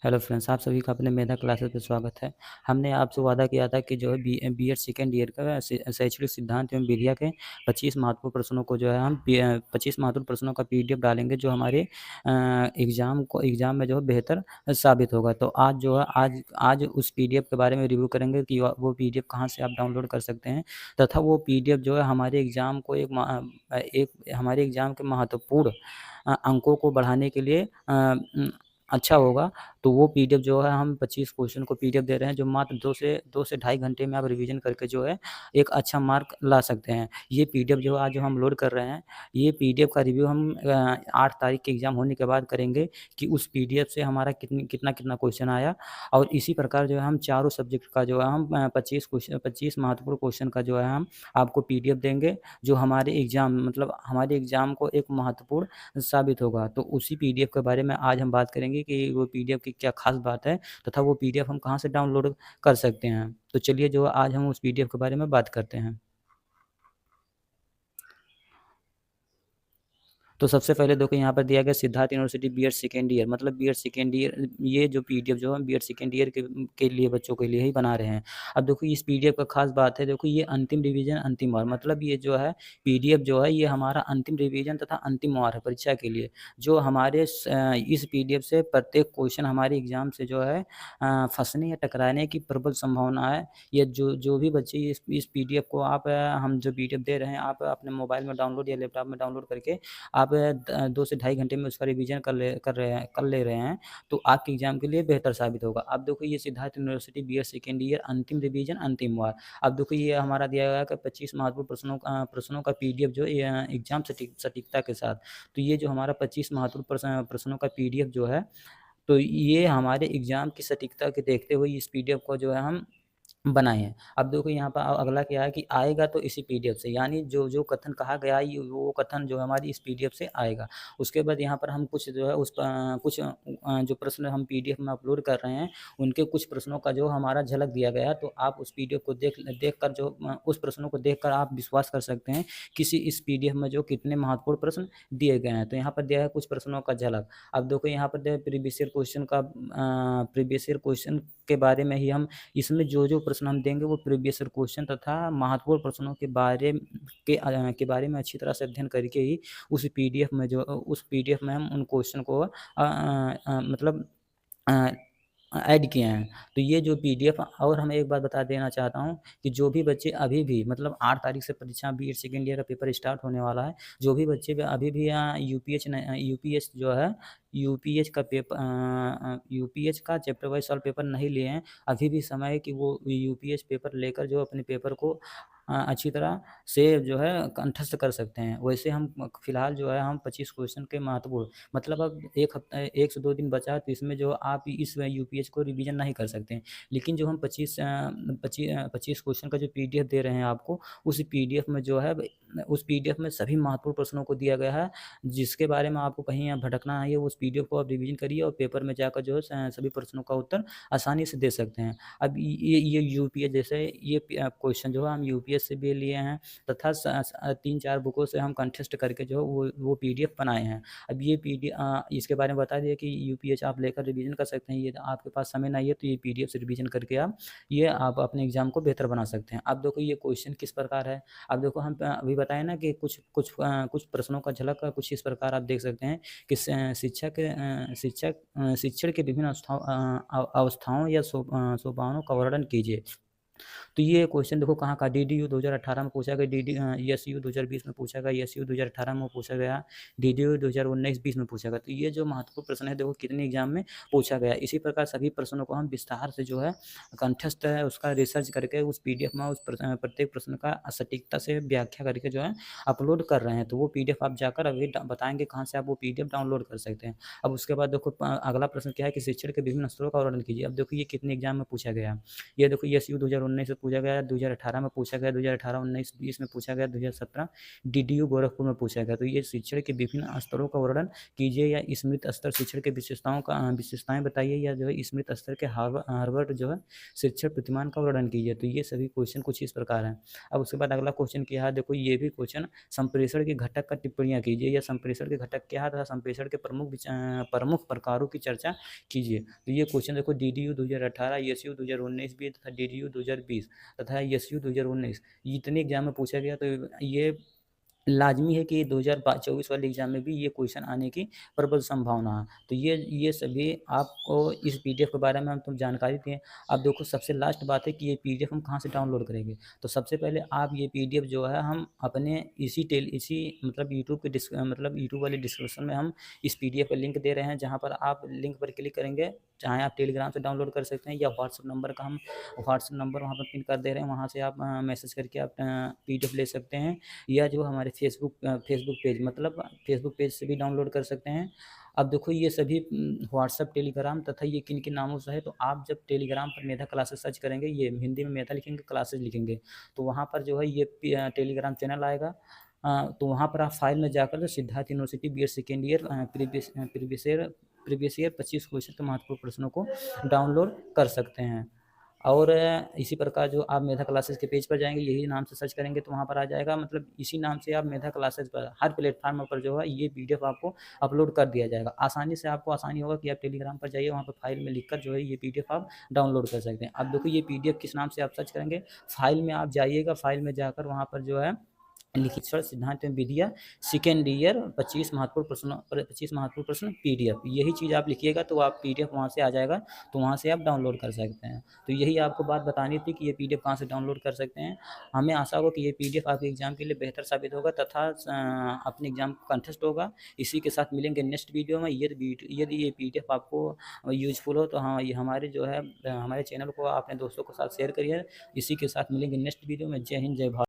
Hello friends, आप सभी का अपने मेधा क्लासेस पे स्वागत है। हमने आपसे वादा किया था कि जो है बीएड सेकंड ईयर का शैक्षणिक सिद्धांत एवं विधियाँ के 25 महत्वपूर्ण प्रश्नों को जो है हम 25 महत्वपूर्ण प्रश्नों का पीडीएफ डालेंगे, जो हमारे एग्ज़ाम में जो है बेहतर साबित होगा। तो आज जो है आज उस पीडीएफ के बारे में रिव्यू करेंगे कि वो पीडीएफ कहाँ से आप डाउनलोड कर सकते हैं, तथा वो पीडीएफ जो है हमारे एग्ज़ाम के महत्वपूर्ण अंकों को बढ़ाने के लिए अच्छा होगा। तो वो पीडीएफ जो है हम 25 क्वेश्चन को पीडीएफ दे रहे हैं, जो मात्र 2 से ढाई घंटे में आप रिवीजन करके जो है एक अच्छा मार्क ला सकते हैं। ये पीडीएफ जो आज जो हम लोड कर रहे हैं, ये पीडीएफ का रिव्यू हम 8 तारीख के एग्ज़ाम होने के बाद करेंगे कि उस पीडीएफ से हमारा कितना क्वेश्चन आया। और इसी प्रकार जो है हम चारों सब्जेक्ट का जो है हम 25 महत्वपूर्ण क्वेश्चन का जो है हम आपको पीडीएफ देंगे, जो हमारे एग्ज़ाम को एक महत्वपूर्ण साबित होगा। तो उसी पीडीएफ के बारे में आज हम बात करेंगे कि वो पीडीएफ की क्या ख़ास बात है, तथा वो पीडीएफ हम कहाँ से डाउनलोड कर सकते हैं। तो चलिए जो आज हम उस पीडीएफ के बारे में बात करते हैं। तो सबसे पहले देखो, यहाँ पर दिया गया Siddharth university BEd second year, मतलब बीएड सेकेंड ईयर, ये जो पीडीएफ जो है बीएड सेकेंड ईयर के लिए बच्चों के लिए ही बना रहे हैं। अब देखो इस पीडीएफ का खास बात है, देखो ये अंतिम रिवीजन अंतिम वार, मतलब ये जो है पीडीएफ जो है ये हमारा अंतिम रिवीजन तथा अंतिम वार है परीक्षा के लिए। जो इस पीडीएफ से प्रत्येक क्वेश्चन हमारे एग्जाम से जो है फंसने या टकराने की प्रबल संभावना है। ये जो भी बच्चे इस पीडीएफ को हम जो पीडीएफ दे रहे हैं, आप अपने मोबाइल में डाउनलोड या लैपटॉप में डाउनलोड करके आप 2 से ढाई घंटे में उसका रिवीजन कर ले रहे हैं, तो आपके एग्ज़ाम के लिए बेहतर साबित होगा। अब देखो ये Siddharth university BEd second year अंतिम रिवीजन अंतिम वार। अब देखो ये हमारा दिया गया है कि 25 महत्वपूर्ण प्रश्नों का पीडीएफ जो एग्ज़ाम सटीकता के साथ। तो ये जो हमारा 25 महत्वपूर्ण प्रश्नों का पीडीएफ जो है, तो ये हमारे एग्ज़ाम की सटीकता के देखते हुए इस पीडीएफ को जो है हम बनाए हैं। अब देखो यहाँ पर अगला क्या है कि आएगा तो इसी पीडीएफ से, यानी जो कथन कहा गया है, वो कथन जो है हमारी इस पीडीएफ से आएगा। उसके बाद यहाँ पर हम कुछ जो है जो प्रश्न हम पीडीएफ में अपलोड कर रहे हैं, उनके कुछ प्रश्नों का जो हमारा झलक दिया गया है। तो आप उस पीडीएफ को देखकर उस प्रश्नों को देखकर आप विश्वास कर सकते हैं किसी इस पीडीएफ में जो कितने महत्वपूर्ण प्रश्न दिए गए हैं। तो यहाँ पर दिया है कुछ प्रश्नों का झलक। अब देखो यहाँ पर दिया है प्रीवियस ईयर क्वेश्चन के बारे में ही हम इसमें जो प्रश्न हम देंगे वो प्रीवियस ईयर क्वेश्चन तथा महत्वपूर्ण प्रश्नों के बारे में अच्छी तरह से अध्ययन करके ही उस पीडीएफ में हम उन क्वेश्चन को मतलब अ, ऐड किए हैं। तो ये जो पीडीएफ, और मैं एक बात बता देना चाहता हूँ कि जो भी बच्चे अभी भी, मतलब 8 तारीख से परीक्षा बीएड सेकंड ईयर का पेपर स्टार्ट होने वाला है। जो भी बच्चे अभी भी यूपीएच जो है यूपीएच का चैप्टर वाइज सॉल्व पेपर नहीं लिए हैं, अभी भी समय है कि वो यूपीएच पेपर लेकर जो अपने पेपर को अच्छी तरह से जो है कंठस्थ कर सकते हैं। वैसे हम फिलहाल जो है हम 25 क्वेश्चन के महत्वपूर्ण, मतलब अब 1 से 2 दिन बचा है, तो इसमें जो आप इस यूपीएच को रिवीजन नहीं कर सकते हैं। लेकिन जो हम 25 क्वेश्चन का जो पीडीएफ दे रहे हैं आपको, उस पीडीएफ में जो है उस पीडीएफ में सभी महत्वपूर्ण प्रश्नों को दिया गया है, जिसके बारे में आपको कहीं भटकना नहीं है। उस पीडीएफ को आप रिवीजन करिए और पेपर में जाकर जो है सभी प्रश्नों का उत्तर आसानी से दे सकते हैं। अब ये यूपीएस जैसे ये क्वेश्चन जो है हम यूपीएस से भी लिए हैं, तथा 3-4 बुकों से हम कंटेस्ट करके जो है वो पीडीएफ बनाए हैं। अब इसके बारे में बता दिया कि यूपीएच आप लेकर रिवीजन कर सकते हैं। ये आपके पास समय नहीं है तो ये पीडीएफ से रिवीजन करके आप अपने एग्जाम को बेहतर बना सकते हैं। अब देखो ये क्वेश्चन किस प्रकार है। अब देखो हम अभी बताए ना कि कुछ प्रश्नों का झलक कुछ इस प्रकार आप देख सकते हैं कि शिक्षण के विभिन्न अवस्थाओं या सोपानों का वर्णन कीजिए। तो ये क्वेश्चन देखो कहाँ का, डीडीयू 2018 में पूछा गया, एसयू 2020 में पूछा गया, एसयू 2018 में पूछा गया, डीडीयू 2019-20 में पूछा गया। तो ये जो महत्वपूर्ण प्रश्न है देखो कितने एग्जाम में पूछा गया। इसी प्रकार सभी प्रश्नों को हम विस्तार से जो है कंठस्थ है उसका रिसर्च करके उस पीडीएफ में प्रत्येक प्रश्न का सटीकता से व्याख्या करके जो है अपलोड कर रहे हैं। तो वो पीडीएफ आप जाकर अभी बताएंगे कहाँ से आप वो पीडीएफ डाउनलोड कर सकते हैं। अब उसके बाद देखो अगला प्रश्न क्या है कि शिक्षण के विभिन्न स्तरों का वर्णन कीजिए। अब देखो ये कितने एग्जाम में पूछा गया। ये देखो एसयू 2019 में पूछा गया, 2018 में पूछा गया, 2018, 19, 20 में पूछा गया, 2017 डीडीयू गोरखपुर में पूछा गया। तो ये शिक्षण के विभिन्न स्तरों का वर्णन कीजिए या स्मृत स्तर शिक्षण के विशेषताएं बताइए, या जो है स्मृत स्तर के हार्वर्ड जो है शिक्षण प्रतिमान का वर्णन कीजिए। तो ये सभी क्वेश्चन कुछ इस प्रकार हैं। अब उसके बाद अगला क्वेश्चन क्या है, देखो ये भी क्वेश्चन संप्रेषण के घटक का टिप्पणियां कीजिए, या संप्रेषण के घटक क्या है तथा संप्रेषण के प्रमुख प्रकारों की चर्चा कीजिए। तो ये क्वेश्चन देखो डीडीयू 2018, एसयू 2019 भी तथा डीडीयू 2020 तथा एसयू 2019 इतने एग्जाम में पूछा गया। तो ये लाजमी है कि 2024 वाले एग्जाम में भी ये क्वेश्चन आने की प्रबल संभावना है। तो ये सभी आपको इस पीडीएफ के बारे में हम तुम जानकारी दें। अब देखो सबसे लास्ट बात है कि ये पीडीएफ हम कहाँ से डाउनलोड करेंगे। तो सबसे पहले आप ये पीडीएफ जो है हम अपने इसी मतलब यूट्यूब वाले डिस्क्रिप्शन में हम इस पीडीएफ का लिंक दे रहे हैं, जहाँ पर आप लिंक पर क्लिक करेंगे, चाहे आप टेलीग्राम से डाउनलोड कर सकते हैं या व्हाट्सअप नंबर वहाँ पर पिन कर दे रहे हैं, वहाँ से आप मैसेज करके आप पीडीएफ ले सकते हैं, या जो हमारे फेसबुक पेज से भी डाउनलोड कर सकते हैं। अब देखो ये सभी व्हाट्सअप, टेलीग्राम तथा ये किन किन नामों से है। तो आप जब टेलीग्राम पर मेधा क्लासेस सर्च करेंगे, ये हिंदी में मेधा लिखेंगे, क्लासेस लिखेंगे, तो वहाँ पर जो है ये टेलीग्राम चैनल आएगा। तो वहाँ पर आप फाइल में जाकर Siddharth university BEd second year previous year 25 question के महत्वपूर्ण प्रश्नों को डाउनलोड कर सकते हैं। और इसी प्रकार जो आप मेधा क्लासेस के पेज पर जाएंगे, यही नाम से सर्च करेंगे तो वहाँ पर आ जाएगा। मतलब इसी नाम से आप मेधा क्लासेस पर हर प्लेटफार्म पर जो है ये पीडीएफ आपको अपलोड कर दिया जाएगा। आपको आसानी होगा कि आप टेलीग्राम पर जाइए, वहाँ पर फाइल में लिखकर जो है ये पीडीएफ आप डाउनलोड कर सकते हैं। अब देखो ये पीडीएफ किस नाम से आप सर्च करेंगे, फाइल में आप जाइएगा, फाइल में जाकर वहाँ पर जो है लिखित सिद्धांत विद्या सेकेंड ईयर 25 महत्वपूर्ण प्रश्न पीडीएफ, यही चीज़ आप लिखिएगा तो आप पीडीएफ वहाँ से आ जाएगा, तो वहाँ से आप डाउनलोड कर सकते हैं। तो यही आपको बात बतानी थी कि ये पीडीएफ कहाँ से डाउनलोड कर सकते हैं। हमें आशा हो कि ये पीडीएफ आपके एग्जाम के लिए बेहतर साबित होगा तथा अपने एग्जाम को कंटेस्ट होगा। इसी के साथ मिलेंगे नेक्स्ट वीडियो में। यदि ये पीडीएफ आपको यूजफुल हो तो हाँ, ये हमारे जो है हमारे चैनल को अपने दोस्तों के साथ शेयर करिए। इसी के साथ मिलेंगे नेक्स्ट वीडियो में। जय हिंद, जय भारत।